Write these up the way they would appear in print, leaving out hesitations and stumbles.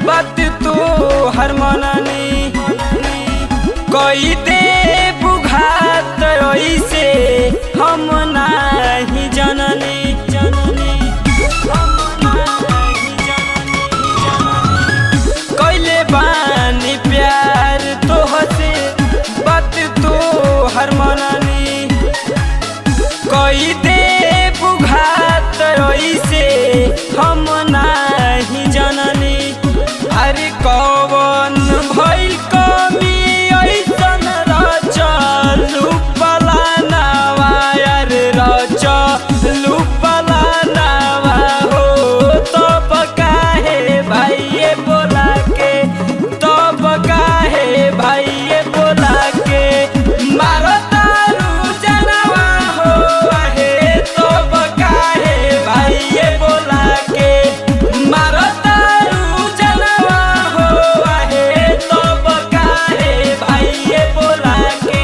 बात तो हर मननी कोई दे बुघात ऐसे हम नहीं जननी कैले बानी प्यार तो हसे बात तो हर मननी कोई दे बुघात ऐसे हम नहीं जननी अरे कौन भइल कमी ऐसन रचलू पलानावा यार रचलू पलानावा हो तब काहे भाई बोला के तब काहे भाई बोला के मारो तारू जनवा हो आहे तब काहे भाई बोला के मारो तारू जनवा हो आहे तब काहे भाई बोला के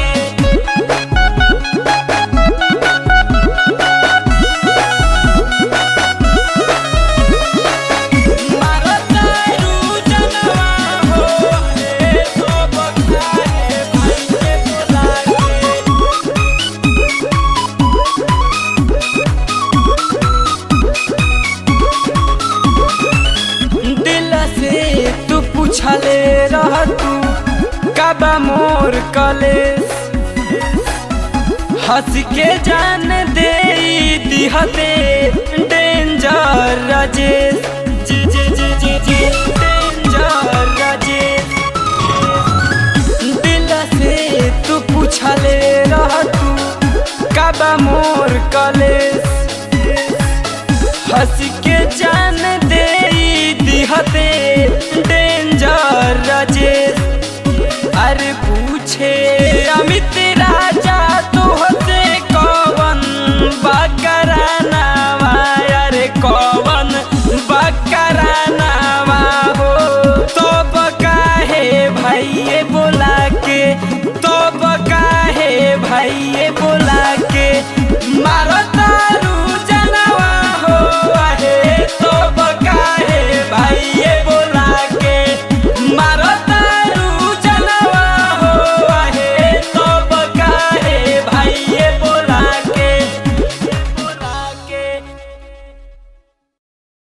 मारो तारू जनवा हो आहे तब काहे भाई बोला के दिल से तू पूछले रह तू कबा मोर कलेस हंस के जान दे दिहते डेंजर राजेश जी जी जी जी जी डेंजर राजेश दिल से तू पूछले रह तू कबा मोर कलेस हंस के जान दे दिहते डेंजर राजेश अरे पूछे अमित राजा तुहसे कौन बकराना अरे कौन